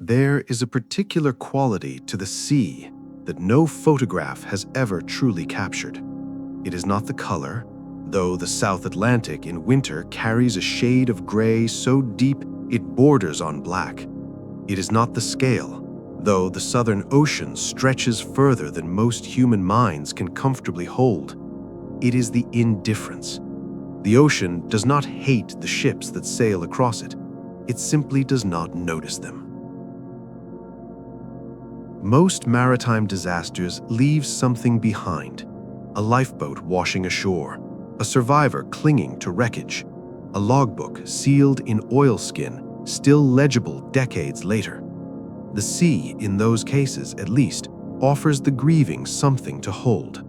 There is a particular quality to the sea that no photograph has ever truly captured. It is not the color, though the South Atlantic in winter carries a shade of gray so deep it borders on black. It is not the scale, though the Southern Ocean stretches further than most human minds can comfortably hold. It is the indifference. The ocean does not hate the ships that sail across it. It simply does not notice them. Most maritime disasters leave something behind: a lifeboat washing ashore, a survivor clinging to wreckage, a logbook sealed in oilskin, still legible decades later. The sea, in those cases at least, offers the grieving something to hold,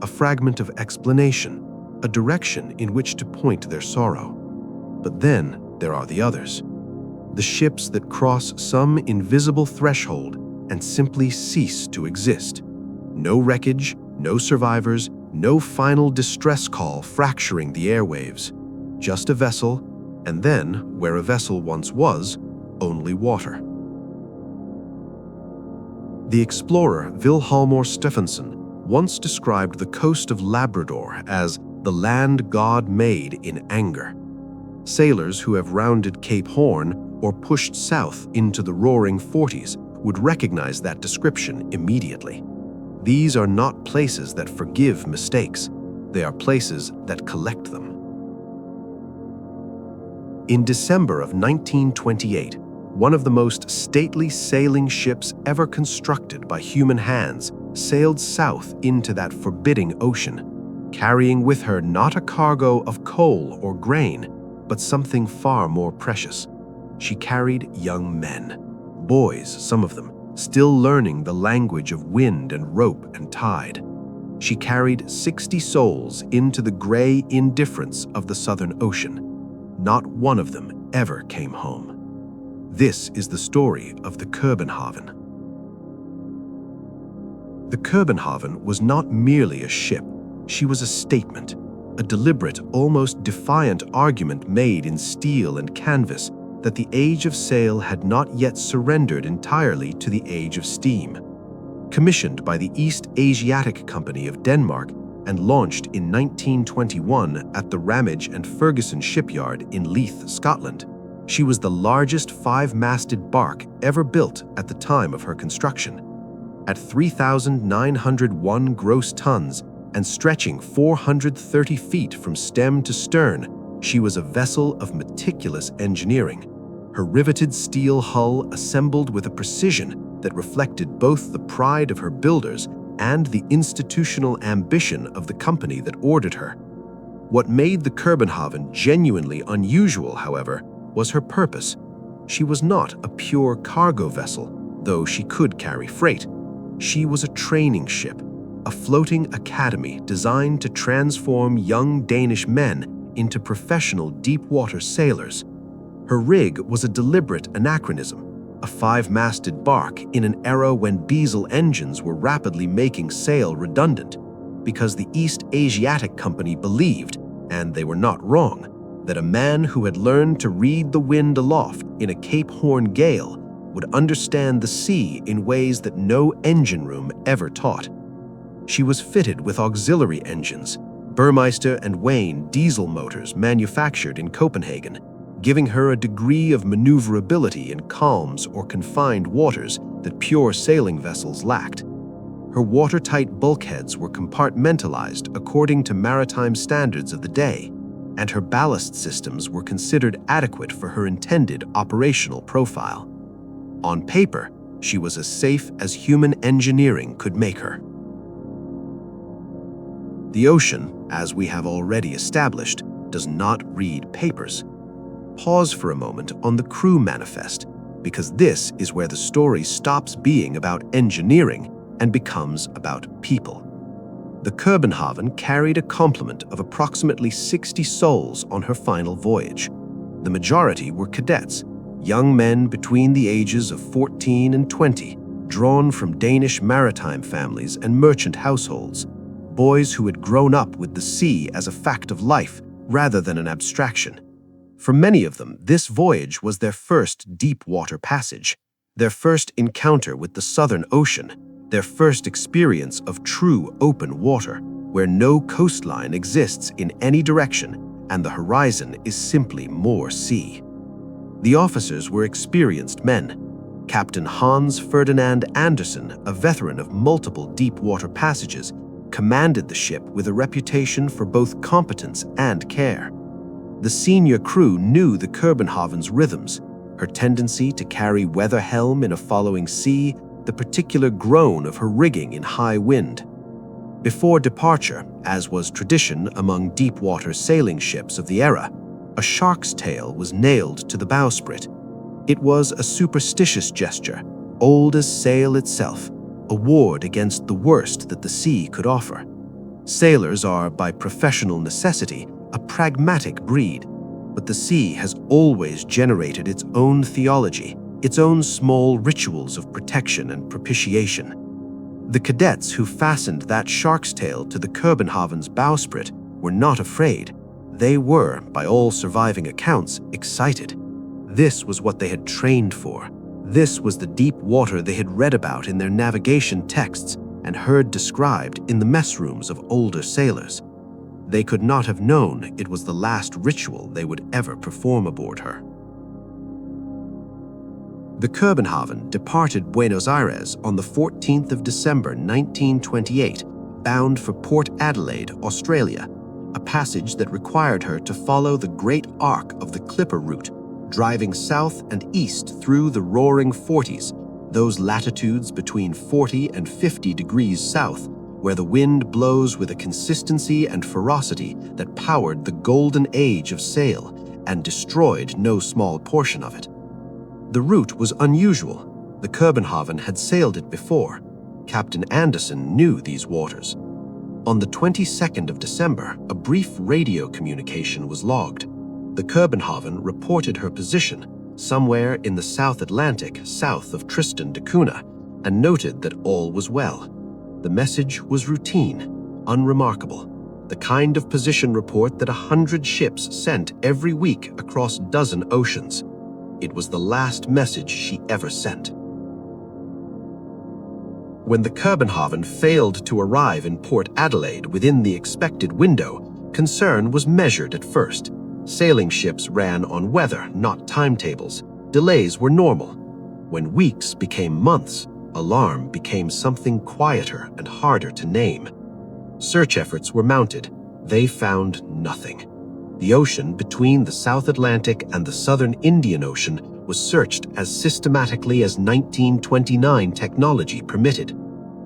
a fragment of explanation, a direction in which to point their sorrow. But then there are the others, the ships that cross some invisible threshold and simply cease to exist. No wreckage, no survivors, no final distress call fracturing the airwaves. Just a vessel, and then, where a vessel once was, only water. The explorer Vilhjálmur Stefansson once described the coast of Labrador as the land God made in anger. Sailors who have rounded Cape Horn or pushed south into the roaring 40s would recognize that description immediately. These are not places that forgive mistakes. They are places that collect them. In December of 1928, one of the most stately sailing ships ever constructed by human hands sailed south into that forbidding ocean, carrying with her not a cargo of coal or grain, but something far more precious. She carried young men. Boys, some of them, still learning the language of wind and rope and tide. She carried 60 souls into the gray indifference of the Southern Ocean. Not one of them ever came home. This is the story of the Koebenhavn. The Koebenhavn was not merely a ship. She was a statement, a deliberate, almost defiant argument made in steel and canvas that the age of sail had not yet surrendered entirely to the age of steam. Commissioned by the East Asiatic Company of Denmark and launched in 1921 at the Ramage and Ferguson shipyard in Leith, Scotland, she was the largest five-masted bark ever built at the time of her construction. At 3,901 gross tons and stretching 430 feet from stem to stern, she was a vessel of meticulous engineering. Her riveted steel hull assembled with a precision that reflected both the pride of her builders and the institutional ambition of the company that ordered her. What made the Koebenhavn genuinely unusual, however, was her purpose. She was not a pure cargo vessel, though she could carry freight. She was a training ship, a floating academy designed to transform young Danish men into professional deep-water sailors. Her rig was a deliberate anachronism, a five-masted bark in an era when diesel engines were rapidly making sail redundant, because the East Asiatic Company believed, and they were not wrong, that a man who had learned to read the wind aloft in a Cape Horn gale would understand the sea in ways that no engine room ever taught. She was fitted with auxiliary engines, Burmeister and Wain diesel motors manufactured in Copenhagen, giving her a degree of maneuverability in calms or confined waters that pure sailing vessels lacked. Her watertight bulkheads were compartmentalized according to maritime standards of the day, and her ballast systems were considered adequate for her intended operational profile. On paper, she was as safe as human engineering could make her. The ocean, as we have already established, does not read papers. Pause for a moment on the crew manifest, because this is where the story stops being about engineering and becomes about people. The Koebenhavn carried a complement of approximately 60 souls on her final voyage. The majority were cadets, young men between the ages of 14 and 20, drawn from Danish maritime families and merchant households, boys who had grown up with the sea as a fact of life rather than an abstraction. For many of them, this voyage was their first deep-water passage. Their first encounter with the Southern Ocean, their first experience of true open water, where no coastline exists in any direction and the horizon is simply more sea. The officers were experienced men. Captain Hans Ferdinand Andersen, a veteran of multiple deep-water passages, commanded the ship with a reputation for both competence and care. The senior crew knew the Koebenhaven's rhythms, her tendency to carry weather helm in a following sea, the particular groan of her rigging in high wind. Before departure, as was tradition among deep-water sailing ships of the era, a shark's tail was nailed to the bowsprit. It was a superstitious gesture, old as sail itself, a ward against the worst that the sea could offer. Sailors are, by professional necessity, a pragmatic breed, but the sea has always generated its own theology, its own small rituals of protection and propitiation. The cadets who fastened that shark's tail to the Koebenhaven's bowsprit were not afraid. They were, by all surviving accounts, excited. This was what they had trained for. This was the deep water they had read about in their navigation texts and heard described in the mess rooms of older sailors. They could not have known it was the last ritual they would ever perform aboard her. The Koebenhaven departed Buenos Aires on the 14th of December 1928, bound for Port Adelaide, Australia, a passage that required her to follow the great arc of the Clipper route, driving south and east through the roaring 40s, those latitudes between 40 and 50 degrees south, where the wind blows with a consistency and ferocity that powered the golden age of sail and destroyed no small portion of it. The route was unusual. The Koebenhaven had sailed it before. Captain Andersen knew these waters. On the 22nd of December, a brief radio communication was logged. The Koebenhaven reported her position somewhere in the South Atlantic south of Tristan da Cunha and noted that all was well. The message was routine, unremarkable, the kind of position report that 100 ships sent every week across a dozen oceans. It was the last message she ever sent. When the Koebenhaven failed to arrive in Port Adelaide within the expected window, concern was measured at first. Sailing ships ran on weather, not timetables. Delays were normal. When weeks became months, alarm became something quieter and harder to name. Search efforts were mounted. They found nothing. The ocean between the South Atlantic and the Southern Indian Ocean was searched as systematically as 1929 technology permitted.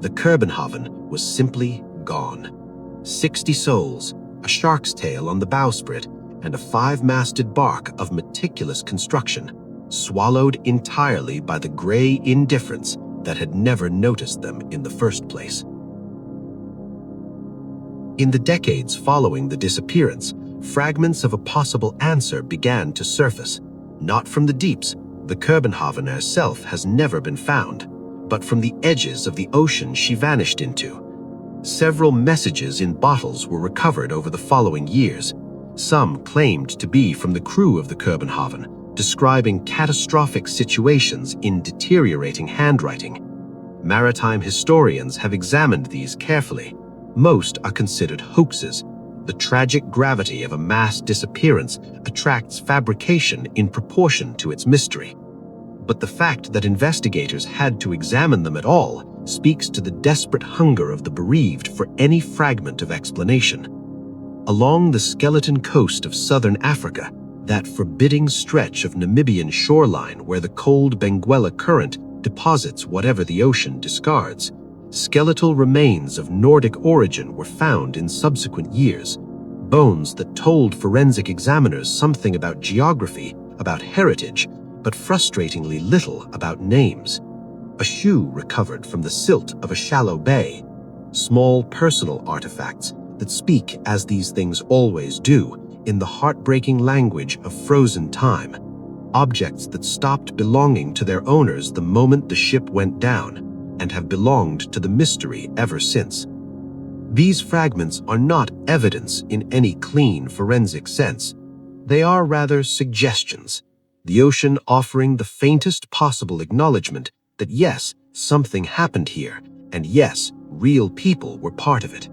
The Koebenhaven was simply gone. 60 souls, a shark's tail on the bowsprit, and a 5-masted bark of meticulous construction, swallowed entirely by the gray indifference that had never noticed them in the first place. In the decades following the disappearance, fragments of a possible answer began to surface, not from the deeps. The Koebenhaven herself has never been found, but from the edges of the ocean she vanished into. Several messages in bottles were recovered over the following years. Some claimed to be from the crew of the Koebenhaven, describing catastrophic situations in deteriorating handwriting. Maritime historians have examined these carefully. Most are considered hoaxes. The tragic gravity of a mass disappearance attracts fabrication in proportion to its mystery. But the fact that investigators had to examine them at all speaks to the desperate hunger of the bereaved for any fragment of explanation. Along the skeleton coast of southern Africa, that forbidding stretch of Namibian shoreline where the cold Benguela current deposits whatever the ocean discards, skeletal remains of Nordic origin were found in subsequent years, bones that told forensic examiners something about geography, about heritage, but frustratingly little about names. A shoe recovered from the silt of a shallow bay, small personal artifacts that speak, as these things always do, in the heartbreaking language of frozen time, objects that stopped belonging to their owners the moment the ship went down, and have belonged to the mystery ever since. These fragments are not evidence in any clean forensic sense. They are rather suggestions, the ocean offering the faintest possible acknowledgement that yes, something happened here, and yes, real people were part of it.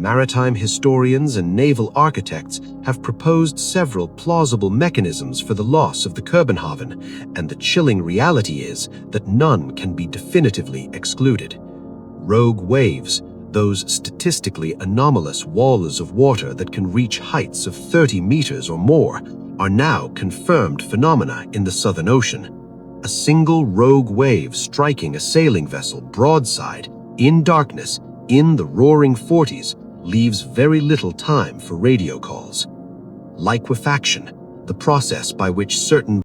Maritime historians and naval architects have proposed several plausible mechanisms for the loss of the Köbenhavn, and the chilling reality is that none can be definitively excluded. Rogue waves, those statistically anomalous walls of water that can reach heights of 30 meters or more, are now confirmed phenomena in the Southern Ocean. A single rogue wave striking a sailing vessel broadside, in darkness, in the roaring 40s, leaves very little time for radio calls. Liquefaction, the process by which certain